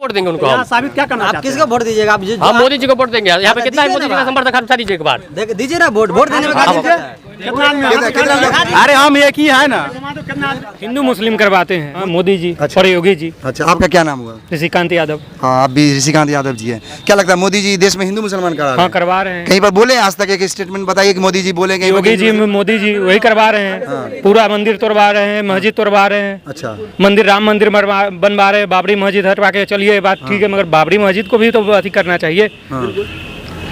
Vote देंगे उनको हम। साबित क्या करना आप चाहते हैं? किसको वोट दीजिएगा? आप हम मोदी जी को वोट देंगे। यहाँ पे कितना है मोदी जी का समर्थक आप दीजिए एक बार। दीजिए ना वोट देने में क्या दिक्कत है? अरे हम एक ही है ना। हिंदू मुस्लिम करवाते हैं मोदी जी और योगी जी। अच्छा, आपका क्या नाम हुआ? ऋषिकांत यादव। हाँ, आप भी ऋषिकांत यादव जी हैं। क्या लगता है मोदी जी देश में हिंदू मुसलमान करा रहे हाँ, हैं? करवा रहे हैं। कहीं पर बोले आज तक एक स्टेटमेंट बताइए कि मोदी जी बोले? कहीं पर योगी जी मोदी जी वही करवा रहे हैं। पूरा मंदिर तोड़वा रहे हैं, मस्जिद तोड़वा रहे हैं। अच्छा, मंदिर राम मंदिर बनवा रहे हैं, बाबरी मस्जिद हटवा के चलिए बात ठीक है, मगर बाबरी मस्जिद को भी तो अथी करना चाहिए।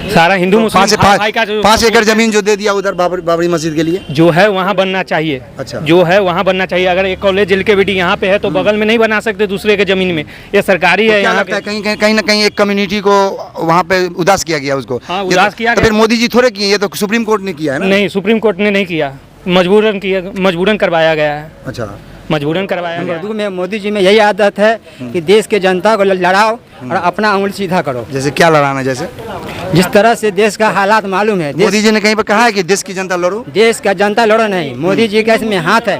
सारा हिंदू मुस्लिम भाई का 5 एकड़ जमीन जो दे दिया उधर बाबरी मस्जिद के लिए, जो है वहाँ बनना चाहिए। अच्छा, जो है वहाँ बनना चाहिए। अगर एक कॉलेज एलकेबीडी यहाँ पे है तो बगल में नहीं बना सकते दूसरे के जमीन में। ये सरकारी है। क्या लगता है कहीं ना कहीं एक कम्युनिटी को वहाँ पे उदास किया गया उसको? हाँ, उदास किया तो फिर मोदी जी थोड़े किए, ये तो सुप्रीम कोर्ट ने किया है ना? नहीं, सुप्रीम कोर्ट ने नहीं किया, मजबूरन करवाया गया है। अच्छा, मजबूरन करवाया गया। उर्दू में मोदी जी में यही आदत है कि देश के जनता को लड़ाओ और अपना उंगली सीधा करो। जैसे क्या लड़ाना? जैसे जिस तरह से देश का हालात मालूम है, मोदी जी ने कहीं पर कहा है कि देश की जनता लड़ो? देश का जनता लड़ो नहीं, मोदी जी का इसमें हाथ है।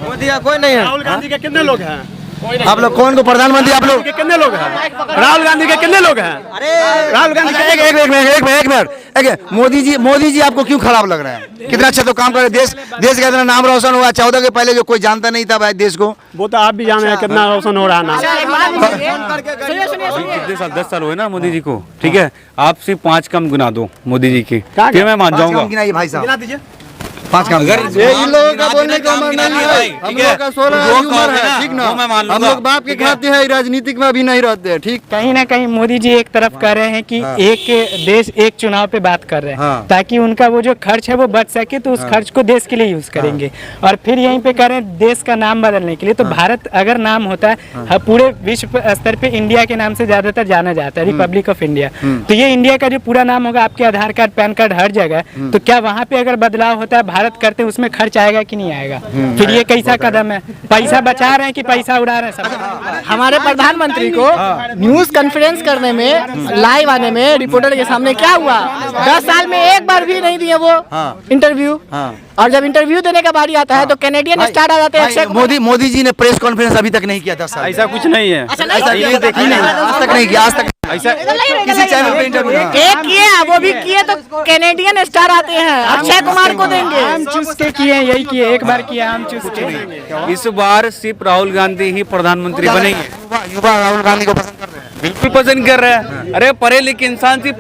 मोदी का कोई नहीं है। राहुल गांधी के कितने लोग हैं? आप लोग कौन को प्रधानमंत्री? आप लोग कितने लोग हैं? राहुल गांधी के कितने लोग हैं? अरे राहुल गांधी अच्छा, एक मिनट, मोदी जी आपको क्यों खराब लग रहा है? कितना अच्छा तो काम कर रहे, देश का इतना नाम रोशन हुआ। 14 के पहले जो कोई जानता नहीं था भाई देश को, वो तो आप भी जाने हैं कितना रोशन हो रहा है ना। कितने साल 10 साल हुए ना मोदी जी को, ठीक है? आप सिर्फ 5 कम गिना दो मोदी जी की, फिर मैं मान जाऊंगा। भाई साहब गिना दीजिए। 5 काम। इन लोगों का बोलने का उम्र नहीं है, हम लोग का 16 उम्र है, ठीक ना? हम लोग बाप के खाते हैं, राजनीतिक में अभी नहीं रहते हैं, ठीक। कहीं ना कहीं मोदी जी एक तरफ कर रहे हैं कि एक देश एक चुनाव पे बात कर रहे हैं, ताकि उनका वो जो खर्च है वो बच सके, तो उस खर्च को देश के लिए यूज करेंगे। और फिर यहीं पे करें देश का नाम बदलने के लिए। तो भारत अगर नाम होता है, पूरे विश्व स्तर पे इंडिया के नाम से ज्यादातर जाना जाता है, रिपब्लिक ऑफ इंडिया। तो ये इंडिया का जो पूरा नाम होगा, आपके आधार कार्ड पैन कार्ड हर जगह, तो क्या वहाँ पे अगर बदलाव होता है भारत करते उसमें खर्च आएगा कि नहीं आएगा? फिर ये कैसा कदम है? पैसा बचा रहे हैं कि पैसा उड़ा रहे हैं सब? हमारे प्रधानमंत्री को न्यूज कॉन्फ्रेंस करने में, लाइव आने में, रिपोर्टर के सामने क्या हुआ? 10 साल में एक बार भी नहीं दिए वो इंटरव्यू। और जब इंटरव्यू देने का बारी आता है तो कैनेडियन स्टार आ जाते हैं। मोदी जी ने प्रेस कॉन्फ्रेंस अभी तक नहीं किया 10 साल। ऐसा कुछ नहीं है, ऐसा देखी नहीं, आज तक नहीं किया, आज तक ऐसा किसी चैनल पे इंटरव्यू एक किए, वो भी किए तो कैनेडियन स्टार आते हैं, अक्षय कुमार को देंगे। आम चूस के किए, यही किए, एक बार किए आम चूस के। इस बार सिर्फ राहुल गांधी ही प्रधानमंत्री बनेंगे। युवा राहुल गांधी को पसंद कर रहे हैं? बिल्कुल पसंद कर रहे हैं। अरे पढ़े लिखे इंसान सिर्फ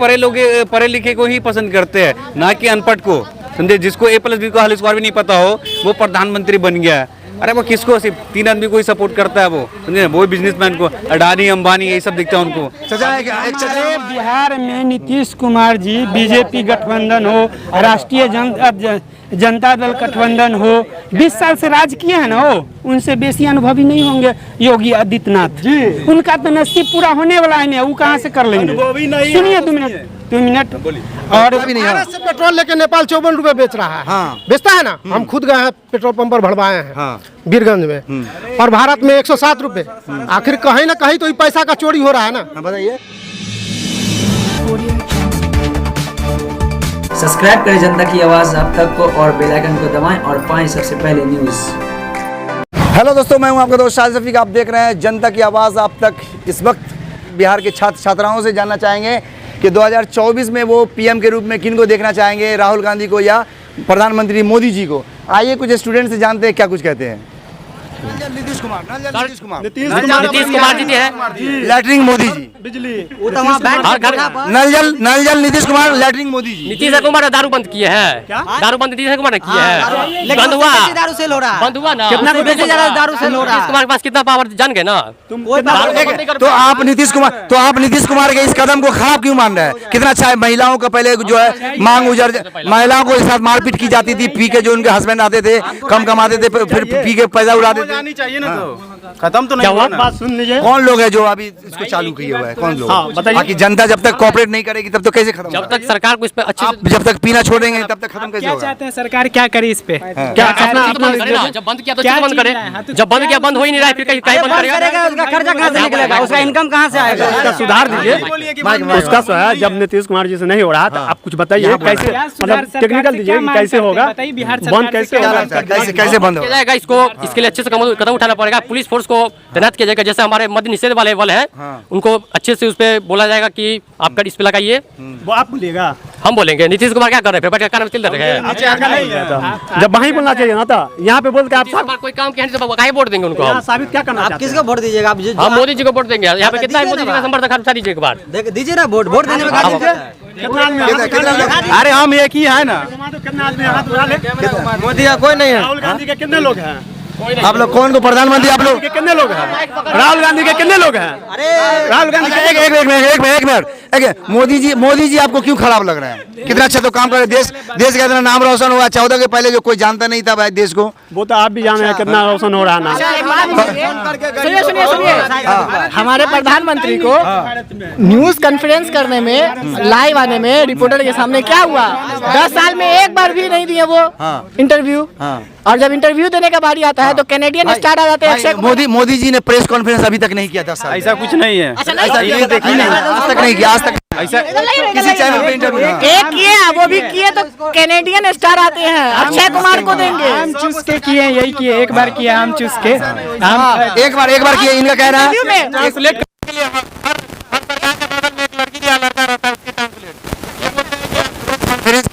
पढ़े लिखे को ही पसंद करते हैं, ना कि अनपढ़ को। समझे, जिसको A+B को हाल स्क्वायर भी नहीं पता हो वो प्रधानमंत्री बन गया है। अरे वो किसको, सिर्फ 3 आदमी को ही सपोर्ट करता है वो, समझे? वो बिजनेसमैन को, अडानी अंबानी यही सब दिखता है उनको। अरे बिहार में नीतीश कुमार जी, बीजेपी गठबंधन हो, राष्ट्रीय जनता दल गठबंधन हो, 20 साल से राज किए हैं ना, हो उनसे बेसी अनुभवी नहीं होंगे योगी आदित्यनाथ जी। उनका तो नसीब पूरा होने वाला है, वो कहाँ से कर लेंगे? सुनिए 2 मिनट। और भारत से पेट्रोल लेके नेपाल 54 रुपए बेच रहा है, बेचता है ना। हम खुद गए हैं पेट्रोल पंप पर भरवाए हैं वीरगंज में, और भारत में 107 रुपए। आखिर कहीं ना कहीं तो पैसा का चोरी हो रहा है ना। बताइए। सब्सक्राइब करें जनता की आवाज आप तक को, और बेल आइकन को दबाएं और पाएं सबसे पहले न्यूज। हेलो दोस्तों, मैं हूं आपका दोस्त शाहिद शफीक। आप देख रहे हैं जनता की आवाज़ आप तक। इस वक्त बिहार के छात्र छात्राओं से जानना चाहेंगे कि 2024 में वो पीएम के रूप में किन को देखना चाहेंगे, राहुल गांधी को या प्रधानमंत्री मोदी जी को। आइए कुछ स्टूडेंट से जानते हैं क्या कुछ कहते हैं। नीतीश कुमार जी है, लैटरिंग मोदी जी, बिजली नल जल नीतीश कुमार, लैटरिंग मोदी जी। नीतीश कुमार दारू बंद किए हैं, दारू बंद नीतीश कुमार ने किए हैं, बंद हुआ, दारू सेल हो रहा है, बंद हुआ ना, कितना बेचे जा रहा है दारू सेल हो रहा है। नीतीश कुमार के पास कितना पावर जान गए ना। तो आप नीतीश कुमार के इस कदम को खराब क्यों मान रहे हैं? कितना अच्छा है, महिलाओं का पहले जो है मांग महिलाओं को साथ मारपीट की जाती थी, पी के जो उनके हस्बैंड आते थे कम कमाते थे, फिर पी के पैसा उड़ाते थे। चाहिए ना, तो खत्म तो नहीं हुआ ना। बात सुन लीजिए, कौन लोग है जो अभी इसको चालू किया हुआ है? कौन लोग? बताइए। बाकी जनता जब तक कोऑपरेट नहीं करेगी तब तो कैसे खत्म? जब तक सरकार को इस पे अच्छे जब तक पीना छोड़ेंगे तब तक खत्म कैसे होगा? क्या चाहते हैं सरकार क्या करे इस पे? क्या जब बंद किया तो बंद करे, जब बंद किया बंद हो ही नहीं रहा है, फिर कहीं बंद करेगा? उसका खर्चा कहाँ से निकलेगा? उसका इनकम कहाँ से आएगा? उसका सुधार दीजिए। उसका जो है जब नीतीश कुमार जी से नहीं हो रहा था, आप कुछ बताइए कैसे, मतलब टेक्निकल दीजिए कैसे होगा, बंद कैसे होगा, कैसे बंद किया जाएगा इसको? इसके लिए अच्छे से कदम कदम उठाना पड़ेगा, पुलिस फोर्स को तैनात किया जाएगा। जैसे हमारे मद्य निषेध वाले बल है, उनको अच्छे से उस पर बोला जाएगा कि आपका इस पे लगाइए। वो आप बोलिएगा, हम बोलेंगे। नीतीश कुमार क्या कर रहे हैं? पेपर का तिल रहे हैं। जब वहीं बोलना चाहिए ना था, यहाँ पे बोल के आप कोई काम किया नहीं तो काहे वोट देंगे उनको? हम साबित क्या करना? आप किसको वोट दीजिएगा? आप हम मोदी जी को वोट देंगे। यहाँ पे कितना मोदी जी का समर्थक है, दीजिए एक बार दीजिए ना वोट। वोट देने में अरे हम एक ही है ना। मोदी का कोई नहीं है। राहुल गांधी के कितने लोग हैं? आप लोग कौन को प्रधानमंत्री? आप लोग कितने लोग हैं? राहुल गांधी के कितने लोग हैं? राहुल गांधी के एक मिनट, मोदी जी आपको क्यों खराब लग रहे हैं? कितना अच्छा तो काम कर रहे, देश का इतना नाम रोशन हुआ। 14 के पहले जो कोई जानता नहीं था भाई देश को, वो तो आप भी जान रहे हैं कितना रोशन हो रहा है ना। सुनिए सुनिए सुनिए, हमारे प्रधानमंत्री को न्यूज कॉन्फ्रेंस करने में, लाइव आने में, रिपोर्टर के सामने क्या हुआ? 10 साल में एक बार भी नहीं दिए वो इंटरव्यू। और जब इंटरव्यू देने का बारी आता है तो कैनेडियन स्टार आ जाते हैं। मोदी जी ने प्रेस कॉन्फ्रेंस अभी तक नहीं किया 10 साल। ऐसा कुछ नहीं है, ऐसा देखी नहीं, आज तक नहीं किया, आज तक ऐसा किसी चैनल पे इंटरव्यू एक किए, वो भी किए तो कैनेडियन स्टार आते हैं, अक्षय कुमार को देंगे। हम चूस के किए, यही किए, एक बार किया हम चूस के। हम एक बार किया। इनका कहना है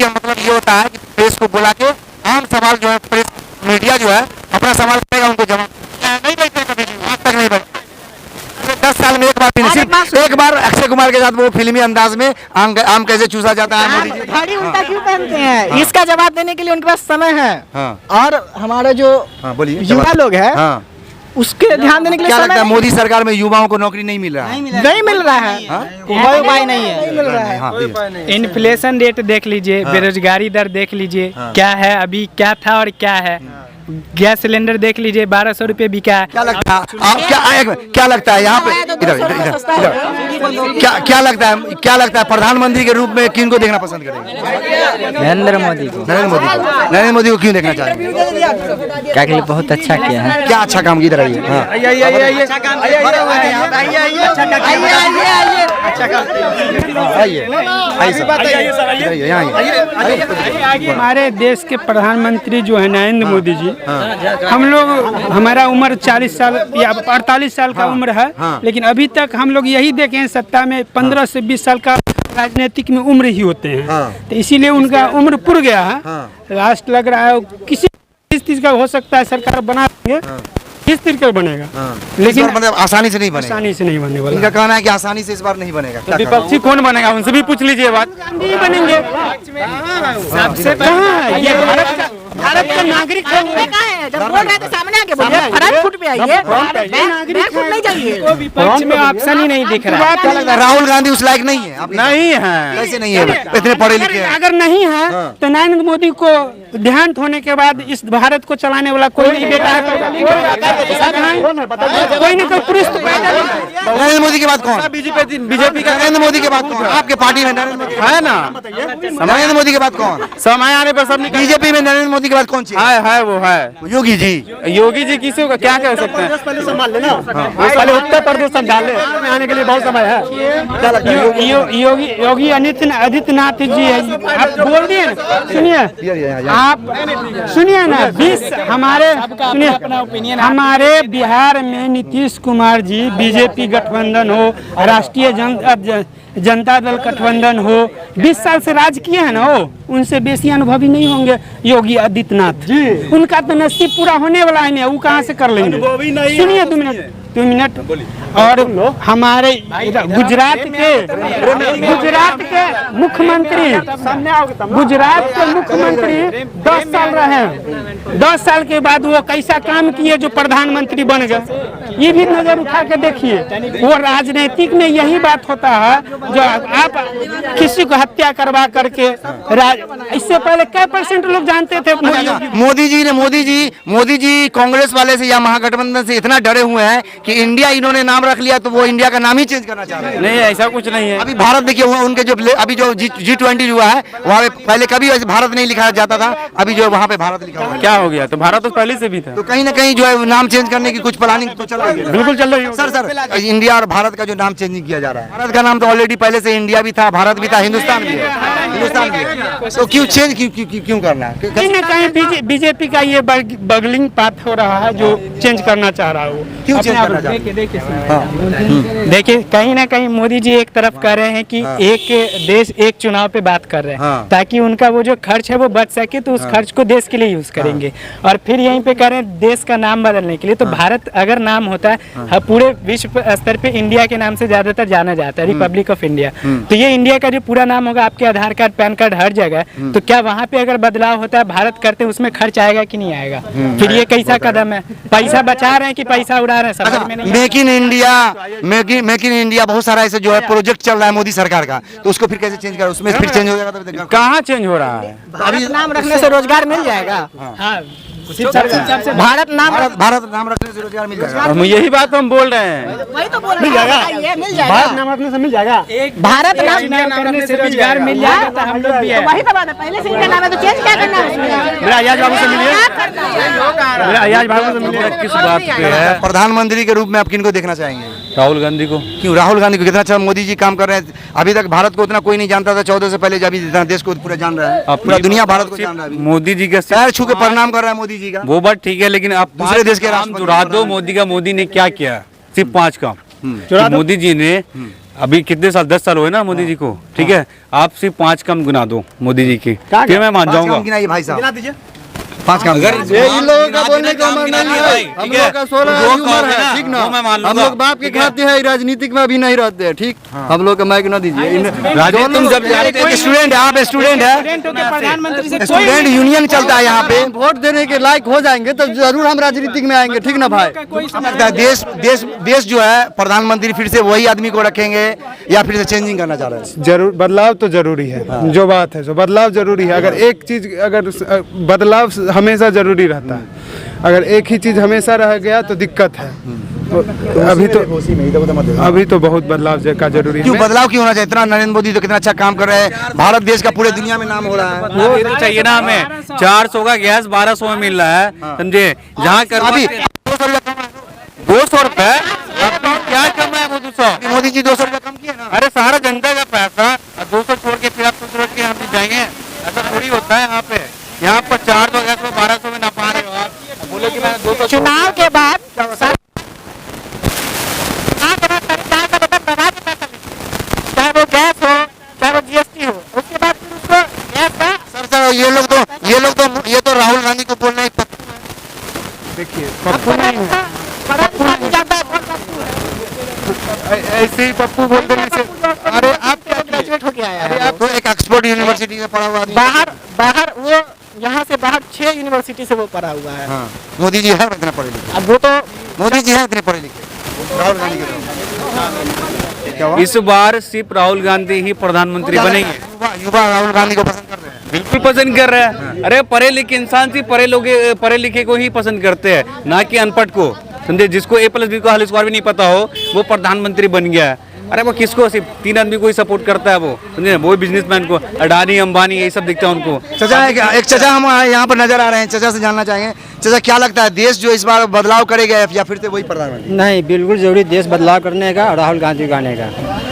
मतलब ये होता है कि प्रेस को बुला के आम सवाल जो है, प्रेस मीडिया जो है अपना सवाल करेगा, उनको जवाब नहीं बैठे कभी, आज तक नहीं बैठे। 10 साल में एक बार भी नहीं, सिर्फ एक बार अक्षय कुमार के साथ वो फिल्मी अंदाज में आम कैसे चूसा जाता है। मोदी जी घड़ी उल्टा क्यों पहनते हैं? इसका जवाब देने के लिए उनके पास समय है। और हमारे जो युवा लोग हैं उसके ध्यान देने के लिए क्या समय लगता है? नहीं। मोदी सरकार में युवाओं को नौकरी नहीं मिल रहा है? नहीं मिल रहा है, कोई उपाय नहीं है, नहीं मिल रहा है। हाँ, इन्फ्लेशन रेट देख लीजिए, बेरोजगारी दर देख लीजिए क्या है, अभी क्या था और क्या है। गैस सिलेंडर देख लीजिए, 1200 रुपये बिका है। क्या लगता है क्या लगता है यहाँ पे, इधर क्या लगता है प्रधानमंत्री के रूप में किन को देखना पसंद करेंगे? नरेंद्र मोदी को। नरेंद्र मोदी को क्यों देखना चाहेंगे? क्या के लिए बहुत अच्छा किया है। क्या अच्छा काम किधर आइए? हमारे देश के प्रधानमंत्री जो है नरेंद्र मोदी जी, हम लोग, हमारा उम्र 40 साल या 48 साल का उम्र है, लेकिन अभी तक हम लोग यही देखे हैं सत्ता में 15 से 20 साल का राजनीतिक में उम्र ही होते हैं। तो इसीलिए उनका उम्र पुर गया है। लास्ट लग रहा है किसी चीज का हो सकता है सरकार बना देंगे, किस तरीके बनेगा, लेकिन मतलब आसानी से नहीं बनेगा। आसानी से नहीं बनने वाला। इनका कहना है कि आसानी से इस बार नहीं बनेगा। तो विपक्षी कौन बनेगा? उनसे भी पूछ लीजिए बात। नहीं बनेंगे सबसे। कहाँ ये भारत का नागरिक है। जब बोल रहे थे सामने आके बोलिए, फ्रंट फुट पे आइए, बैक फुट नहीं चाहिए। विपक्ष में ऑप्शन ही नहीं दिख रहा है। राहुल गांधी उस लायक नहीं है? नहीं है। कैसे नहीं है? इतने पढ़े लिखे हैं। अगर नहीं है तो नरेंद्र मोदी को देहांत होने के बाद इस भारत को चलाने वाला कोई नहीं बेटा है। कोई ना कोई पुरुष तो पैदा नहीं। नरेंद्र मोदी के बाद कौन? बीजेपी का नरेंद्र मोदी के बाद कौन? आपके पार्टी में नरेंद्र मोदी है ना। नरेंद्र मोदी के बाद कौन? समय आने पर सब निकल। बीजेपी में नरेंद्र मोदी के बाद कौन चाहिए? है वो है योगी जी। योगी जी किसी को क्या कह सकते हैं? पहले संभाल लेना, पहले उत्तर प्रदेश संभाल ले, आने के लिए बहुत समय है। क्या लगता है? योगी आदित्यनाथ जी है। आप बोल दिए ना, सुनिए आप सुनिए ना। 20 हमारे सुनिए, हमारे बिहार में नीतीश कुमार जी, बीजेपी गठबंधन हो, राष्ट्रीय जनता दल गठबंधन हो, 20 साल से राज किए हैं ना, वो उनसे बेसी अनुभवी नहीं होंगे योगी आदित्यनाथ जी। उनका तो नसीब पूरा होने वाला है नहीं, वो कहाँ से कर लेंगे? सुनिए 2 मिनट। और हमारे गुजरात के मुख्यमंत्री 10 साल रहे। 10 साल के बाद वो कैसा काम किए जो प्रधानमंत्री बन गए, ये भी नजर उठा के देखिए। वो राजनीतिक में यही बात होता है, जो आप किसी को हत्या करवा करके इससे पहले क्या % लोग जानते थे? मोदी जी कांग्रेस वाले से या महागठबंधन से इतना डरे हुए हैं कि इंडिया इन्होंने नाम रख लिया तो वो इंडिया का नाम ही चेंज करना चाह रहे हैं। नहीं, ऐसा कुछ नहीं है। अभी भारत देखिए, उनके जो अभी जो G20 हुआ है वहाँ पे पहले कभी वैसे भारत नहीं लिखा जाता था, अभी जो वहाँ पे भारत लिखा हुआ है। क्या हो गया? तो भारत तो पहले से भी था। तो कहीं ना कहीं जो है नाम चेंज करने की कुछ प्लानिंग तो चल रही है। बिल्कुल चल रही है सर, इंडिया और भारत का जो नाम चेंज किया जा रहा है, भारत का नाम तो ऑलरेडी पहले से इंडिया भी था, भारत भी था, हिंदुस्तान भी है, हिंदुस्तान की, तो क्यों चेंज क्यों करना है? कहीं ना कहीं बीजेपी का ये बगलिंग पाथ हो रहा है, जो चेंज करना चाह रहा है वो। क्यों चेंज करना चाह रहा है? देखिए कहीं ना कहीं मोदी जी एक तरफ कह रहे हैं कि एक देश एक चुनाव पे बात कर रहे हैं, ताकि उनका वो जो खर्च है वो बच सके, तो उस खर्च को देश के लिए यूज करेंगे। और फिर यहीं पे कह रहे हैं देश का नाम बदलने के लिए। तो भारत अगर नाम होता है, पूरे विश्व स्तर पे इंडिया के नाम से ज्यादातर जाना जाता है, रिपब्लिक ऑफ इंडिया। तो ये इंडिया का जो पूरा नाम होगा, आपके आधार कार्ड पैन कार्ड हर जगह, तो क्या वहाँ पे अगर बदलाव होता है, भारत करते हैं, उसमें खर्च आएगा कि नहीं आएगा? फिर ये कैसा कदम है? पैसा बचा रहे हैं कि पैसा उड़ा रहे हैं, समझ में नहीं। Make in India, make in India बहुत सारा ऐसे जो है प्रोजेक्ट चल रहा है मोदी सरकार का, तो उसको फिर कैसे चेंज कर, उसमें फिर चेंज हो जाएगा? कहाँ चेंज हो रहा है? भारत नाम रखने से रोजगार मिल जाएगा। हाँ, भारत नाम रखने से रोजगार मिल जाएगा। हम यही बात हम बोल रहे हैं। वही तो बोल रहे हैं, मिल जाएगा। भारत नाम रखने से मिल जाएगा। भारत नाम करने से रोजगार मिल जाएगा, तो हम लोग भी है। वही तो बात है, पहले से इनका नाम है तो चेंज क्या करना है उसमें? मेरा अयाज बाबू से मिलिए, मेरा अयाज बाबू से मिलिए। किस बात पे है? प्रधानमंत्री के रूप में आप किनको देखना चाहेंगे? राहुल गांधी को। क्यों राहुल गांधी को? कितना अच्छा मोदी जी काम कर रहे हैं। अभी तक भारत को उतना कोई नहीं जानता था, 14 से पहले जब इतना देश को पूरा जान रहा है, पूरा दुनिया भारत को जान रहा है। मोदी जी का पैर छू के प्रणाम कर रहा है मोदी जी का। वो बात ठीक है, लेकिन आप दूसरे देश के काम राष्ट्रपति जुड़ा दो। मोदी ने क्या किया? सिर्फ 5 काम। तो मोदी जी ने अभी कितने साल, 10 साल हुए ना मोदी जी को, ठीक है? आप सिर्फ 5 काम गिना दो मोदी जी की, फिर मैं मान जाऊंगा। भाई साहब 5 काम। अगर इन लोगों का बोलने का उम्र नहीं है, हम लोगों का 16 की उम्र है, ठीक ना? हम लोग बाप के खाते हैं, राजनीतिक में अभी नहीं रहते हैं, ठीक? हम लोग का माइक ना दीजिए। तुम जब स्टूडेंट है, आप स्टूडेंट है, प्रधानमंत्री से स्टूडेंट यूनियन चलता है यहाँ पे। वोट देने के लायक हो जाएंगे तो जरूर हम राजनीतिक में आएंगे, ठीक ना भाई? लगता है देश जो है प्रधानमंत्री फिर से वही आदमी को रखेंगे या फिर से चेंजिंग करना चाह रहे हैं? जरूर बदलाव तो जरूरी है। जो बात है, जो बदलाव जरूरी है। अगर एक चीज, अगर बदलाव हमेशा जरूरी रहता है, अगर एक ही चीज हमेशा रह गया तो दिक्कत है। अभी तो बहुत बदलाव का जरूरी है। क्यों बदलाव क्यों होना चाहिए? इतना नरेंद्र मोदी तो कितना अच्छा काम कर रहे हैं, भारत देश का पूरे दुनिया में नाम हो रहा है। वो तो चाहिए ना हमें। 400 का गैस 1200 में मिल रहा है, समझे? जहाँ कर अभी 200 रुपए क्या कम है? वो 200 मोदी जी 200 रुपये कम किए ना। अरे सारा जनता का पैसा 200 छोड़ के फिर आप 200 रोड के हम भी जाएंगे? ऐसा थोड़ी होता है। यहाँ पर 400 गैस में 1200 में ना पा रहे हो आप। बोले कि मैं 200 चुनाव के बाद चाहे वो गैस हो, चाहे वो GST हो, उसके बाद फिर उसको गैस का सर ये तो राहुल गांधी को बोलना ही पप्पू है। देखिए पप्पू नहीं जाता है, कौन पप्पू है? ऐसे ही पप्पू बोल देने से, अरे आप क्या ग्रेजुएट होके आया है? आप तो एक ऑक्सफोर्ड यूनिवर्सिटी में पढ़ा हुआ आदमी। बाहर वो यहाँ से बाहर 6 यूनिवर्सिटी से वो पढ़ा हुआ है। हाँ, मोदी जी है इतने पढ़े लिखे। अब वो तो मोदी जी है इतने पढ़े लिखे। राहुल गांधी के इस बार सिर्फ राहुल गांधी ही प्रधानमंत्री बनेंगे। युवा राहुल गांधी को पसंद कर रहे हैं। बिल्कुल पसंद कर रहे हैं। अरे पढ़े लिखे इंसान सिर्फ पढ़े लिखे को ही पसंद करते हैं, ना कि अनपढ़ को, समझे? जिसको A+B को हाल स्कोर भी नहीं पता हो, वो प्रधानमंत्री बन गया है। अरे वो किसको? सिर्फ 3 आदमी को ही सपोर्ट करता है वो, समझे? वो बिजनेसमैन को, अडानी अंबानी यही सब दिखता है उनको। चाचा एक चाचा हम यहाँ पर नजर आ रहे हैं, चाचा से जानना चाहेंगे। चाचा क्या लगता है, देश जो इस बार बदलाव करेगा या फिर से वही प्रधानमंत्री? नहीं, बिल्कुल जरूरी देश बदलाव करने का, राहुल गांधी को आने का।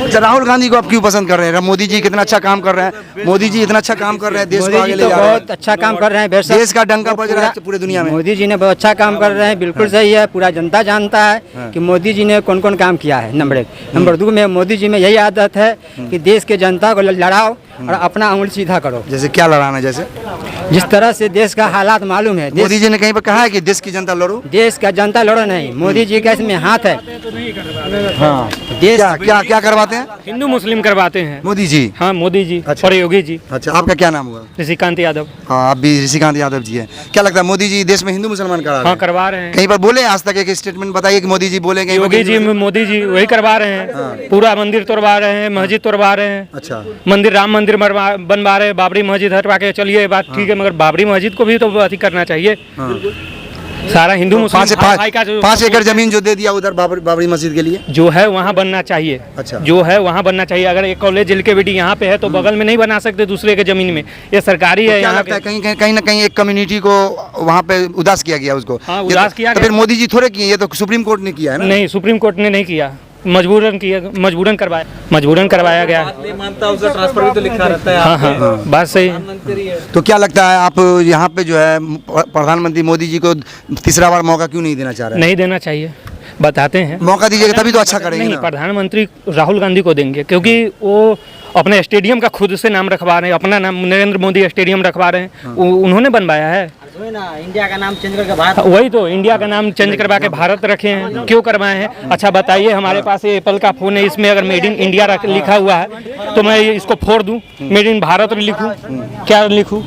अच्छा, राहुल गांधी को आप क्यों पसंद कर रहे हैं? मोदी जी कितना अच्छा काम कर रहे हैं, मोदी जी इतना अच्छा काम कर रहे हैं, देश को आगे ले जा रहे हैं। बहुत अच्छा काम कर रहे हैं, बेशक देश का डंका बज रहा है पूरे दुनिया में। मोदी जी ने बहुत अच्छा काम कर रहे हैं, बिल्कुल सही है। पूरा जनता जानता है कि मोदी जी ने कौन कौन काम किया है। नंबर 1। नंबर 2 में मोदी जी में यही आदत है कि देश के जनता को लड़ाओ और अपना उंगली सीधा करो। जैसे क्या लड़ाना? जैसे जिस तरह से देश का हालात मालूम है, मोदी जी ने कहीं पर कहा है कि देश की जनता लड़ो। देश का जनता लड़ो नहीं, मोदी जी का इसमें हाथ है। हाँ, देश क्या करवाते हैं? हिंदू मुस्लिम करवाते हैं। मोदी जी? हाँ, मोदी जी अच्छा। और योगी जी। अच्छा, आपका क्या नाम हुआ? ऋषिकांत यादव। हाँ, आप भी ऋषिकांत यादव जी हैं। क्या लगता है मोदी जी देश में हिंदू मुसलमान करा रहे हैं? हाँ, करवा रहे हैं। कहीं पर बोले आज तक? एक स्टेटमेंट बताइए कि मोदी जी बोले। योगी जी मोदी जी वही करवा रहे हैं। पूरा मंदिर तोड़वा रहे हैं, मस्जिद तोड़वा रहे हैं। अच्छा, मंदिर, राम मंदिर बनवा रहे हैं, बाबरी मस्जिद हटवा के। चलिए बात ठीक है, मगर बाबरी मस्जिद को भी तो अति करना चाहिए। सारा हिंदू मुस्लिम भाई का जो 5 एकड़ जमीन जो दे दिया उधर बाबरी मस्जिद के लिए, जो है वहाँ बनना चाहिए। अच्छा, जो है वहाँ बनना चाहिए। अगर एक कॉलेज एलकेबीटी यहाँ पे है तो बगल में नहीं बना सकते दूसरे के जमीन में, ये सरकारी है। क्या लगता है कहीं ना कहीं एक कम्युनिटी को वहाँ पे उदास किया गया उसको? हाँ, उदास किया तो फिर मोदी जी थोड़े किए, ये तो सुप्रीम कोर्ट ने किया है ना? नहीं, सुप्रीम कोर्ट ने नहीं किया। मजबूरन करवाया गया। मानता उसका ट्रांसफर भी तो लिखा रहता है। हाँ, बात सही। तो क्या लगता है आप यहाँ पे जो है प्रधानमंत्री मोदी जी को तीसरा बार मौका क्यों नहीं देना चाह रहे हैं? नहीं देना चाहिए, बताते हैं। मौका दीजिएगा तभी तो अच्छा करेंगे नहीं, ना। प्रधानमंत्री राहुल गांधी को देंगे, क्योंकि वो अपने स्टेडियम का खुद से नाम रखवा रहे हैं, अपना नाम नरेंद्र मोदी स्टेडियम रखवा रहे हैं। उन्होंने बनवाया है। इंडिया का नाम चेंज करके भारत, वही तो, इंडिया का नाम चेंज करवा के भारत रखे हैं, क्यों करवाए हैं? अच्छा बताइए, हमारे पास ये एप्पल का फ़ोन है, इसमें अगर मेड इन इंडिया लिखा हुआ है तो मैं इसको फोड़ दूं, मेड इन भारत लिखूं, क्या लिखूं?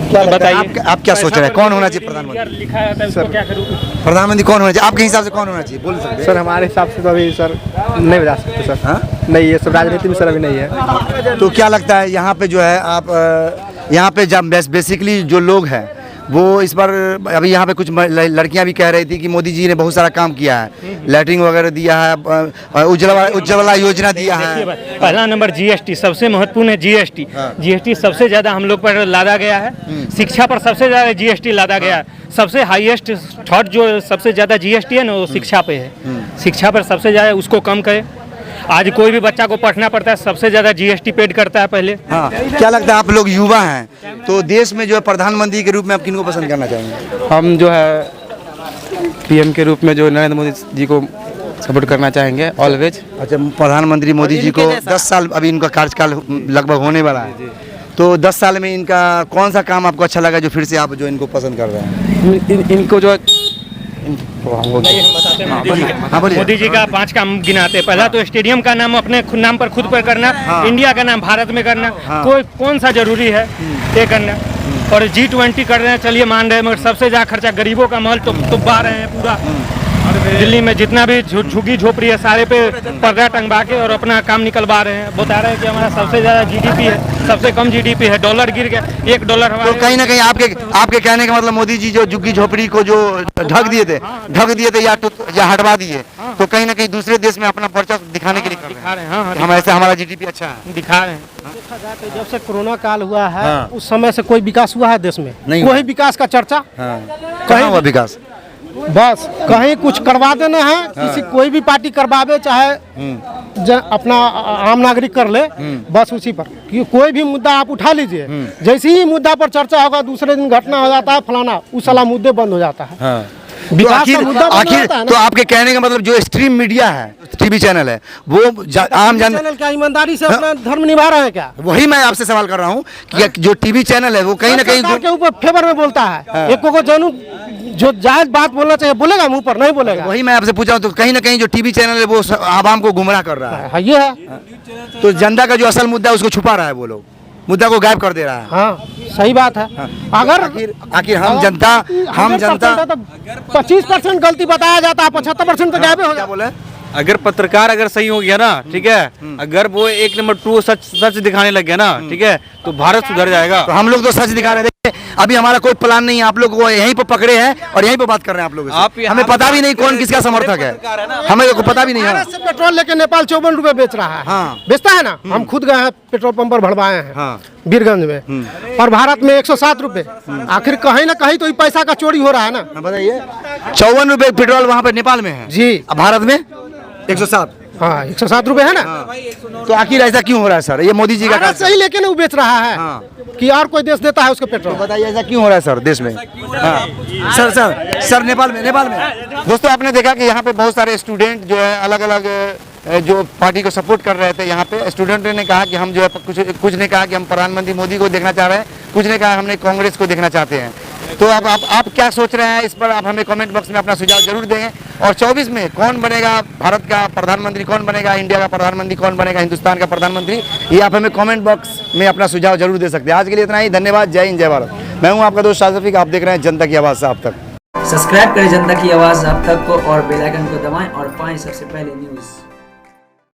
बताइए आप क्या सोच रहे हैं, कौन होना चाहिए प्रधानमंत्री? लिखा है उसको क्या करूं? प्रधानमंत्री कौन होना चाहिए आपके हिसाब से? कौन होना चाहिए बोल सकते हैं? सर हमारे हिसाब से तो अभी सर नहीं बता सकते सर। हाँ? नहीं, ये सब राजनीति में सर अभी नहीं है। तो क्या लगता है यहाँ पे जो है आप यहाँ पे जब बेसिकली जो लोग हैं वो इस बार अभी यहाँ पे कुछ लड़कियाँ भी कह रही थी कि मोदी जी ने बहुत सारा काम किया है, लैट्रिन वगैरह दिया है, उज्ज्वला योजना दिया है। पहला नंबर जीएसटी सबसे महत्वपूर्ण है। जीएसटी सबसे ज़्यादा हम लोग पर लादा गया है। शिक्षा पर सबसे ज़्यादा जीएसटी लादा गया है। सबसे हाईएस्ट थर्ड जो सबसे ज़्यादा जीएसटी है ना, वो शिक्षा पे है। शिक्षा पर सबसे ज़्यादा, उसको कम करे। आज कोई भी बच्चा को पढ़ना पड़ता है, सबसे ज़्यादा जीएसटी पेड करता है पहले। हाँ, क्या लगता है आप लोग युवा हैं तो देश में जो है प्रधानमंत्री के रूप में आप किनको पसंद करना चाहेंगे? हम जो है पीएम के रूप में जो नरेंद्र मोदी जी को सपोर्ट करना चाहेंगे ऑलवेज। अच्छा, प्रधानमंत्री मोदी जी को 10 साल अभी इनका कार्यकाल लगभग होने वाला है, तो 10 साल में इनका कौन सा काम आपको अच्छा लगा जो फिर से आप जो इनको पसंद कर रहे हैं? इनको जो मोदी जी का 5 काम गिनाते। पहला तो स्टेडियम का नाम अपने नाम पर खुद पर करना, इंडिया का नाम भारत में करना, कोई कौन सा जरूरी है ये करना। और G20 कर रहे हैं, चलिए मान रहे हैं, मगर सबसे ज़्यादा खर्चा गरीबों का महल तो बा रहे हैं पूरा। दिल्ली में जितना भी झुग्गी झोपड़ी है सारे पे पर्दा टंगवा के और अपना काम निकलवा रहे हैं। बता रहे हैं कि हमारा सबसे ज़्यादा जीडीपी है, सबसे कम जीडीपी है, डॉलर गिर गया, $1 हमारे। तो कहीं ना कहीं आपके कहने का मतलब मोदी जी जो झुग्गी झोपड़ी को जो ढक दिए थे या हटवा दिए, तो कहीं ना कहीं दूसरे देश में अपना पर्चा दिखाने के लिए दिखा रहे हैं। हाँ, हम ऐसे हमारा जीडीपी अच्छा है, दिखा रहे हैं। जब से कोरोना काल हुआ है उस समय से कोई विकास हुआ है देश में? नहीं, कोई विकास का चर्चा कहाँ हुआ विकास? बस कहीं कुछ करवा देना है, किसी कोई भी पार्टी करवावे, चाहे अपना आम नागरिक कर ले, बस उसी पर कोई भी मुद्दा आप उठा लीजिए, जैसे ही मुद्दा पर चर्चा होगा दूसरे दिन घटना हो जाता है फलाना, उस वाला मुद्दे बंद हो जाता है। तो आखिर तो आपके कहने का मतलब जो स्ट्रीम मीडिया है, टीवी चैनल है, वो आम जन चैनल क्या ईमानदारी से अपना धर्म निभा रहे हैं क्या? वही मैं आपसे सवाल कर रहा हूँ कि जो टीवी चैनल है वो कहीं ना कहीं के ऊपर फेवर में बोलता है। एक को जानू जो जायज बात बोलना चाहिए बोलेगा, मुंह पर नहीं बोलेगा। वही मैं आपसे पूछा हूँ, तो कहीं ना कहीं जो टीवी चैनल है वो आवाम को गुमराह कर रहा है। ये है तो जनता का जो असल मुद्दा है उसको छुपा रहा है, वो लोग मुद्दा को गायब कर दे रहा है। हाँ, सही बात है। अगर आखिर हम जनता 25% गलती बताया जाता है, 75% तो गायब हो जाता है। अगर पत्रकार अगर सही हो गया ना, ठीक है, अगर वो 1 नंबर 2 सच दिखाने लग गया ना, ठीक है, तो भारत सुधर जाएगा। तो हम लोग तो सच दिखा रहे हैं। अभी हमारा कोई प्लान नहीं है, आप लोग को यहीं पर पकड़े हैं और यहीं पर बात कर रहे हैं आप लोग। हमें पता भी नहीं कौन किसका समर्थक है, हमें को पता भी नहीं है। पेट्रोल लेके नेपाल 54 रुपए बेच रहा है। बेचता है ना, हम खुद गए हैं पेट्रोल पंप पर भरवाए हैं बीरगंज में, और भारत में 107 रुपए। आखिर कहीं ना कहीं तो पैसा का चोरी हो रहा है ना। बताइए, 54 रुपए पेट्रोल वहाँ पे नेपाल में है जी, भारत में 107। हाँ, 107 रुपए है ना। तो आखिर ऐसा क्यों हो रहा है सर? ये मोदी जी का सही लेके ना वो बेच रहा है कि और कोई देश देता है उसको पेट्रोल? बताइए ऐसा क्यों हो रहा है सर देश में? सर नेपाल में दोस्तों आपने देखा कि यहाँ पे बहुत सारे स्टूडेंट जो है अलग अलग जो पार्टी को सपोर्ट कर रहे थे। यहाँ पे स्टूडेंट ने कहा कि हम जो है कुछ ने कहा कि हम प्रधानमंत्री मोदी को देखना चाह रहे हैं, कुछ ने कहा हमने कांग्रेस को देखना चाहते हैं। तो अब आप क्या सोच रहे हैं इस पर? आप हमें कमेंट बॉक्स में अपना सुझाव जरूर देंगे। और 24 में कौन बनेगा भारत का प्रधानमंत्री, कौन बनेगा इंडिया का प्रधानमंत्री, कौन बनेगा हिंदुस्तान का प्रधानमंत्री, ये आप हमें कमेंट बॉक्स में अपना सुझाव जरूर दे सकते हैं। आज के लिए इतना ही, धन्यवाद, जय हिंद, जय भारत। मैं हूँ आपका दोस्त शाहिद रफीक, आप देख रहे हैं जनता की आवाज़ आप तक। सब्सक्राइब करें जनता की आवाज़ आप तक को और बेल आइकन को दबाएं और पाएं सबसे पहले न्यूज़।